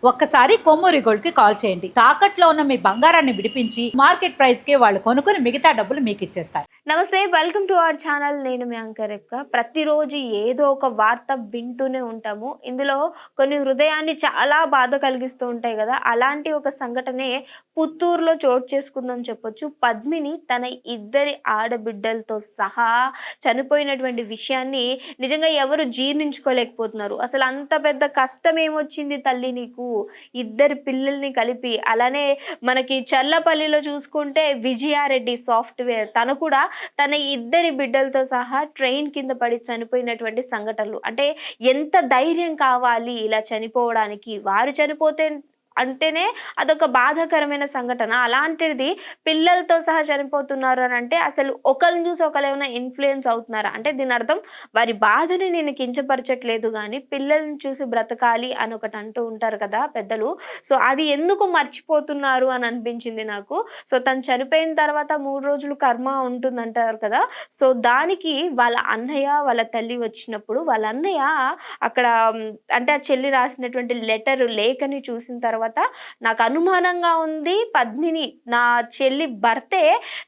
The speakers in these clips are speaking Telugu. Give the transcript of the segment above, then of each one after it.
ఒక్కసారి కొమ్మూరి గోల్డ్ కి కాల్ చేయండి. తాకట్లో ఉన్న మీ బంగారాన్ని విడిపించి మార్కెట్ ప్రైస్ కి వాళ్ళు కొనుక్కుని మిగతా డబ్బులు మీకు ఇచ్చేస్తారు. నమస్తే, వెల్కమ్ టు అవర్ ఛానల్. నేను మీ యాంకర్ రేఖ. ప్రతిరోజు ఏదో ఒక వార్త వింటూనే ఉంటాము. ఇందులో కొన్ని హృదయాన్ని చాలా బాధ కలిగిస్తూ ఉంటాయి కదా. అలాంటి ఒక సంఘటనే పుత్తూరులో చోటు చేసుకుందని చెప్పొచ్చు. పద్మిని తన ఇద్దరి ఆడబిడ్డలతో సహా చనిపోయినటువంటి విషయాన్ని నిజంగా ఎవరు జీర్ణించుకోలేకపోతున్నారు. అసలు అంత పెద్ద కష్టం ఏమొచ్చింది తల్లి నీకు, ఇద్దరు పిల్లల్ని కలిపి. అలానే మనకి చల్లపల్లిలో చూసుకుంటే విజయారెడ్డి సాఫ్ట్వేర్, తను కూడా తన ఇద్దరి బిడ్డలతో సహా ట్రైన్ కింద పడి చనిపోయినటువంటి సంఘటనలు. అంటే ఎంత ధైర్యం కావాలి ఇలా చనిపోవడానికి. వారు చనిపోతే అంటేనే అదొక బాధాకరమైన సంఘటన. అలాంటిది పిల్లలతో సహా చనిపోతున్నారు అని అంటే అసలు ఒకరిని చూసి ఒకరు ఏమైనా ఇన్ఫ్లుయెన్స్ అవుతున్నారా అంటే దీని అర్థం వారి బాధని నేను కించపరచట్లేదు, కానీ పిల్లల్ని చూసి బ్రతకాలి అని ఒకటి అంటూ ఉంటారు కదా పెద్దలు. సో అది ఎందుకు మర్చిపోతున్నారు అని అనిపించింది నాకు. సో తను చనిపోయిన తర్వాత 3 రోజులు కర్మ ఉంటుందంటారు కదా. సో దానికి వాళ్ళ అన్నయ్య వాళ్ళ తల్లి వచ్చినప్పుడు వాళ్ళ అన్నయ్య అక్కడ అంటే ఆ చెల్లి రాసినటువంటి లేఖని చూసిన తర్వాత నాకు అనుమానంగా ఉంది, పద్మిని నా చెల్లి భర్తే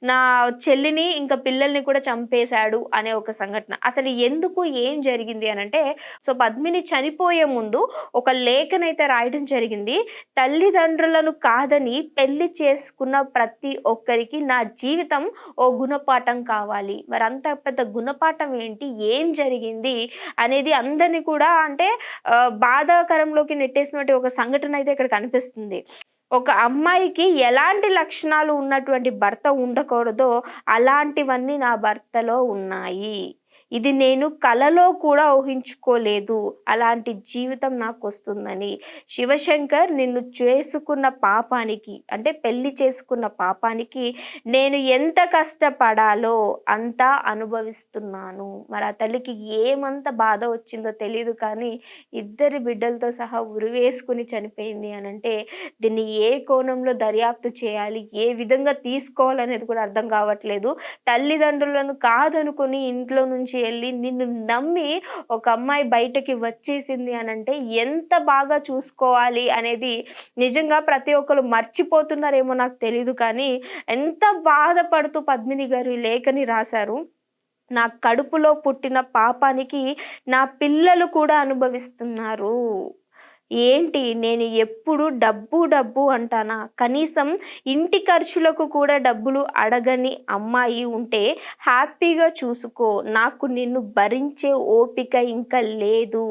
నా చెల్లిని ఇంకా పిల్లల్ని కూడా చంపేశాడు అనే ఒక సంఘటన. అసలు ఎందుకు ఏం జరిగింది అని అంటే, సో పద్మిని చనిపోయే ముందు ఒక లేఖనైతే రాయడం జరిగింది. తల్లిదండ్రులను కాదని పెళ్లి చేసుకున్న ప్రతి ఒక్కరికి నా జీవితం ఓ గుణపాఠం కావాలి. మరి అంత పెద్ద గుణపాఠం ఏంటి, ఏం జరిగింది అనేది అందరినీ కూడా అంటే బాధాకరంలోకి నెట్టేసినటువంటి ఒక సంఘటన అయితే ఇక్కడ కనిపిస్తుంది. ఒక అమ్మాయికి ఎలాంటి లక్షణాలు ఉన్నటువంటి భర్త ఉండకూడదో అలాంటివన్నీ నా భర్తలో ఉన్నాయి. ఇది నేను కలలో కూడా ఊహించుకోలేదు, అలాంటి జీవితం నాకు వస్తుందని. శివశంకర్, నిన్ను చేసుకున్న పాపానికి అంటే పెళ్లి చేసుకున్న పాపానికి నేను ఎంత కష్టపడాలో అంతా అనుభవిస్తున్నాను. మరి ఆ తల్లికి ఏమంత బాధ వచ్చిందో తెలియదు, కానీ ఇద్దరి బిడ్డలతో సహా ఉరివేసుకుని చనిపోయింది అని అంటే దీన్ని ఏ కోణంలో దర్యాప్తు చేయాలి, ఏ విధంగా తీసుకోవాలనేది కూడా అర్థం కావట్లేదు. తల్లిదండ్రులను కాదనుకుని ఇంట్లో నుంచి వెళ్ళి నిన్ను నమ్మి ఒక అమ్మాయి బయటకి వచ్చేసింది అని అంటే ఎంత బాగా చూసుకోవాలి అనేది నిజంగా ప్రతి ఒక్కరు మర్చిపోతున్నారేమో నాకు తెలియదు, కానీ ఎంత బాధపడుతూ పద్మిని గారు ఈ లేఖని రాశారు. నా కడుపులో పుట్టిన పాపానికి నా పిల్లలు కూడా అనుభవిస్తున్నారు. ఏంటి, నేను ఎప్పుడు డబ్బు డబ్బు అంటానా? కనీసం ఇంటి ఖర్చులకు కూడా డబ్బులు అడగని అమ్మాయి ఉంటే హ్యాపీగా చూసుకో. నాకు నిన్ను భరించే ఓపిక ఇంకా లేదు.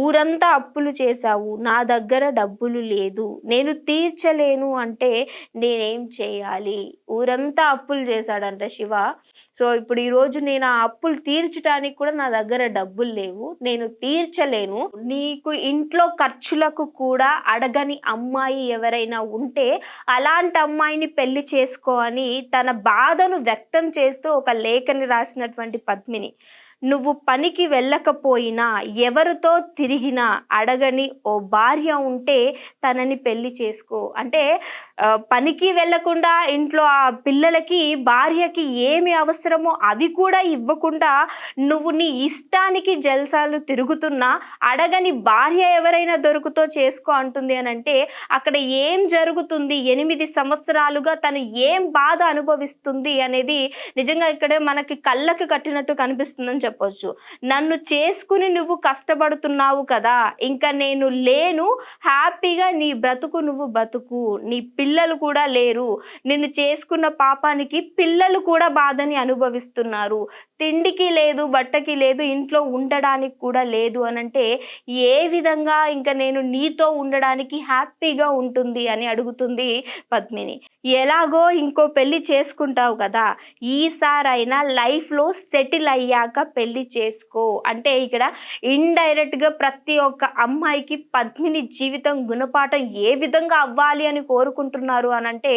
ఊరంతా అప్పులు చేశావు, నా దగ్గర డబ్బులు లేదు, నేను తీర్చలేను అంటే నేనేం చేయాలి? ఊరంతా అప్పులు చేశాడంట శివ. సో ఇప్పుడు ఈరోజు నేను ఆ అప్పులు తీర్చడానికి కూడా నా దగ్గర డబ్బులు లేవు, నేను తీర్చలేను. నీకు ఇంట్లో ఖర్చులకు కూడా అడగని అమ్మాయి ఎవరైనా ఉంటే అలాంటి అమ్మాయిని పెళ్లి చేసుకో అని తన బాధను వ్యక్తం చేస్తూ ఒక లేఖని రాసినటువంటి పద్మిని. నువ్వు పనికి వెళ్ళకపోయినా ఎవరితో తిరిగినా అడగని ఓ భార్య ఉంటే తనని పెళ్లి చేసుకో అంటే పనికి వెళ్ళకుండా ఇంట్లో ఆ పిల్లలకి భార్యకి ఏమి అవసరమో అవి కూడా ఇవ్వకుండా నువ్వు నీ ఇష్టానికి జల్సాలు తిరుగుతున్నా అడగని భార్య ఎవరైనా దొరుకుతో చేసుకో అంటుంది అని అంటే అక్కడ ఏం జరుగుతుంది, 8 సంవత్సరాలుగా తను ఏం బాధ అనుభవిస్తుంది అనేది నిజంగా ఇక్కడ మనకి కళ్ళకి కట్టినట్టు కనిపిస్తుందని చెప్పొచ్చు. నన్ను చేసుకుని నువ్వు కష్టపడుతున్నావు కదా, ఇంకా నేను లేను, హ్యాపీగా నీ బ్రతుకు నువ్వు బతుకు, నీ పిల్లలు కూడా లేరు, నిన్ను చేసుకున్న పాపానికి పిల్లలు కూడా బాధని అనుభవిస్తున్నారు, తిండికి లేదు, బట్టకి లేదు, ఇంట్లో ఉండడానికి కూడా లేదు అనంటే ఏ విధంగా ఇంకా నేను నీతో ఉండడానికి హ్యాపీగా ఉంటుంది అని అడుగుతుంది పద్మిని. ఎలాగో ఇంకో పెళ్లి చేసుకుంటావు కదా, ఈసారైనా లైఫ్లో సెటిల్ అయ్యాక పెళ్లి చేసుకో అంటే ఇక్కడ ఇండైరెక్ట్గా ప్రతి ఒక్క అమ్మాయికి పద్మిని జీవితం గుణపాఠం ఏ విధంగా అవ్వాలి అని కోరుకుంటున్నారు అనంటే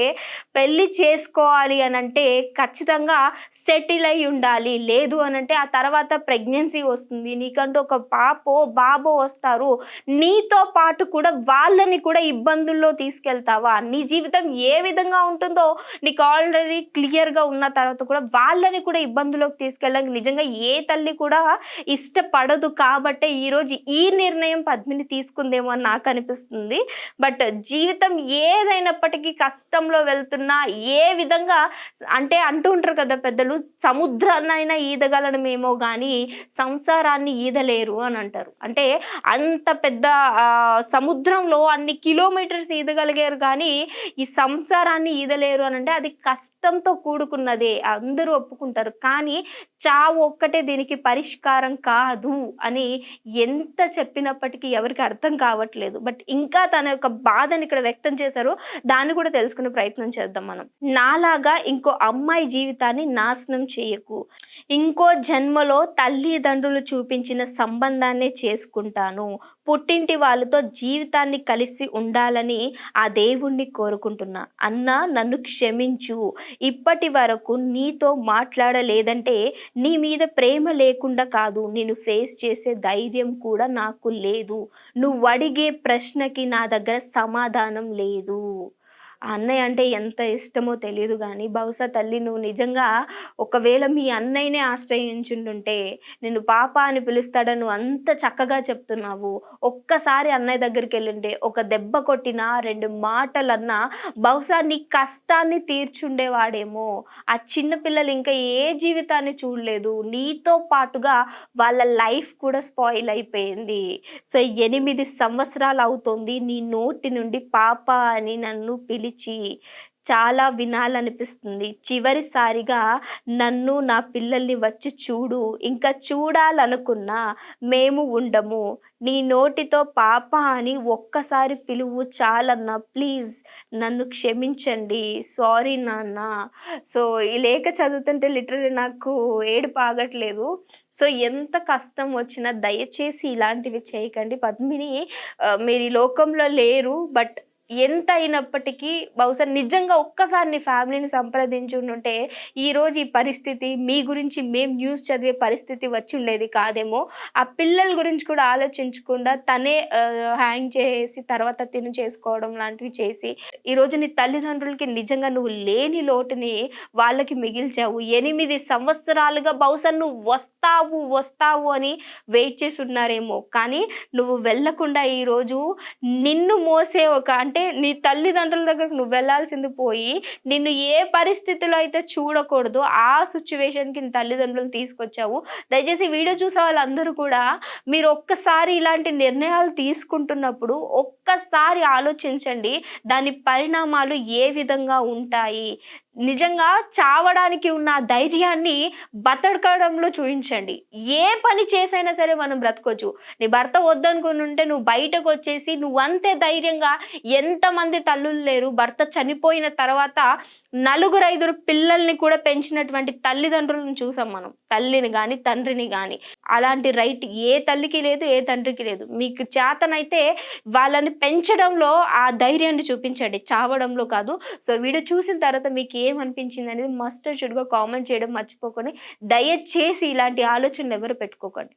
పెళ్లి చేసుకోవాలి అనంటే ఖచ్చితంగా సెటిల్ అయి ఉండాలి, లేదు అనంటే ఆ తర్వాత ప్రెగ్నెన్సీ వస్తుంది, నీకంటూ ఒక పాపో బాబో వస్తారు, నీతో పాటు కూడా వాళ్ళని కూడా ఇబ్బందుల్లో తీసుకెళ్తావా? నీ జీవితం ఏ విధంగా ఉంటుందో నీకు ఆల్రెడీ క్లియర్‌గా ఉన్న తర్వాత కూడా వాళ్ళని కూడా ఇబ్బందులోకి తీసుకెళ్ళడానికి నిజంగా ఏ తల్లి కూడా ఇష్టపడదు. కాబట్టే ఈరోజు ఈ నిర్ణయం పద్మిని తీసుకుందేమో అని నాకు అనిపిస్తుంది. బట్ జీవితం ఏదైనప్పటికీ కష్టంలో వెళ్తున్నా ఏ విధంగా అంటే అంటూ ఉంటారు కదా పెద్దలు, సముద్రాన్నైనా ఈదగలమేమో గానీ సంసారాన్ని ఈదలేరు అని అంటారు. అంటే అంత పెద్ద సముద్రంలో అన్ని కిలోమీటర్స్ ఈదగలిగారు కానీ ఈ సంసారాన్ని ఈదలేరు అని అంటే అది కష్టంతో కూడుకున్నదే, అందరూ ఒప్పుకుంటారు. కానీ చావు ఒక్కటే దీనికి పరిష్కారం కాదు అని ఎంత చెప్పినప్పటికీ ఎవరికి అర్థం కావట్లేదు. బట్ ఇంకా తన యొక్క బాధని ఇక్కడ వ్యక్తం చేశారు. దాన్ని కూడా తెలుసుకునే ప్రయత్నం చేద్దాం మనం. నాలాగా ఇంకో అమ్మాయి జీవితాన్ని నాశనం చేయకు, ఇంకో జన్మలో తల్లిదండ్రులు చూపించిన సంబంధాన్నే చేసుకుంటాను, పుట్టింటి వాళ్ళతో జీవితాన్ని కలిసి ఉండాలని ఆ దేవుణ్ణి కోరుకుంటున్నా. అన్నా నన్ను క్షమించు, ఇప్పటి వరకు నీతో మాట్లాడలేదంటే నీ మీద ప్రేమ లేకుండా కాదు, నేను ఫేస్ చేసే ధైర్యం కూడా నాకు లేదు, నువ్వు అడిగే ప్రశ్నకి నా దగ్గర సమాధానం లేదు. ఆ అన్నయ్య అంటే ఎంత ఇష్టమో తెలియదు గానీ, బహుశా తల్లి నువ్వు నిజంగా ఒకవేళ మీ అన్నయ్యనే ఆశ్రయించుండుంటే నిన్ను పాప అని పిలుస్తాడని నువ్వు అంత చక్కగా చెప్తున్నావు. ఒక్కసారి అన్నయ్య దగ్గరికెళ్ళుంటే ఒక దెబ్బ కొట్టినా, 2 మాటలన్నా బహుశా నీ కష్టాన్ని తీర్చుండేవాడేమో. ఆ చిన్న పిల్లలు ఇంకా ఏ జీవితాన్ని చూడలేదు. నీతో పాటుగా వాళ్ళ లైఫ్ కూడా స్పాయిల్ అయిపోయింది. సో 8 సంవత్సరాలు అవుతోంది నీ నోటి నుండి పాప అని నన్ను పిలిచి. చాలా వినాలనిపిస్తుంది. చివరిసారిగా నన్ను నా పిల్లల్ని వచ్చి చూడు. ఇంకా చూడాలనుకున్నా మేము ఉండము. నీ నోటితో పాప అని ఒక్కసారి పిలువు చాలన్నా, ప్లీజ్ నన్ను క్షమించండి, సారీ నాన్న. సో ఈ లేఖ చదువుతుంటే లిటరల్లీ నాకు ఏడుపు ఆగట్లేదు. సో ఎంత కష్టం వచ్చినా దయచేసి ఇలాంటివి చేయకండి. పద్మిని మీరు ఈ లోకంలో లేరు. బట్ ఎంత అయినప్పటికీ బహుశా నిజంగా ఒక్కసారి నీ ఫ్యామిలీని సంప్రదించుంటే ఈరోజు ఈ పరిస్థితి మీ గురించి మేము న్యూస్ చదివే పరిస్థితి వచ్చి ఉండేది కాదేమో. ఆ పిల్లల గురించి కూడా ఆలోచించకుండా తనే హ్యాంగ్ చేసి తర్వాత తిని చేసుకోవడం లాంటివి చేసి ఈరోజు నీ తల్లిదండ్రులకి నిజంగా నువ్వు లేని లోటుని వాళ్ళకి మిగిల్చావు. 8 సంవత్సరాలుగా బహుశా నువ్వు వస్తావు అని వెయిట్ చేసి ఉన్నారేమో. కానీ నువ్వు వెళ్ళకుండా ఈరోజు నిన్ను మోసే అంటే నీ తల్లిదండ్రుల దగ్గరకు నువ్వు వెళ్ళాల్సింది పోయి నిన్ను ఏ పరిస్థితిలో అయితే చూడకూడదు ఆ సిచ్యువేషన్కి నీ తల్లిదండ్రులు తీసుకొచ్చావు. దయచేసి వీడియో చూసే వాళ్ళందరూ కూడా మీరు ఒక్కసారి ఇలాంటి నిర్ణయాలు తీసుకుంటున్నప్పుడు ఒక్కసారి ఆలోచించండి, దాని పరిణామాలు ఏ విధంగా ఉంటాయి. నిజంగా చావడానికి ఉన్న ధైర్యాన్ని బతకడంలో చూపించండి. ఏ పని చేసైనా సరే మనం బ్రతకొచ్చు. నీ భర్త వద్దనుకుని ఉంటే నువ్వు బయటకు వచ్చేసి నువ్వు అంతే ధైర్యంగా, ఎంతమంది తల్లులు లేరు భర్త చనిపోయిన తర్వాత 4-5 పిల్లల్ని కూడా పెంచినటువంటి తల్లిదండ్రులను చూసాం మనం. తల్లిని కానీ తండ్రిని కానీ. అలాంటి రైట్ ఏ తల్లికి లేదు, ఏ తండ్రికి లేదు. మీకు చేతనైతే వాళ్ళని పెంచడంలో ఆ ధైర్యాన్ని చూపించండి, చావడంలో కాదు. సో వీడియో చూసిన తర్వాత మీకు ఏమనిపించింది అనేది మస్ట్ షుడ్గా కామెంట్ చేయడం మర్చిపోకండి. దయచేసి ఇలాంటి ఆలోచనలు ఎవరు పెట్టుకోకండి.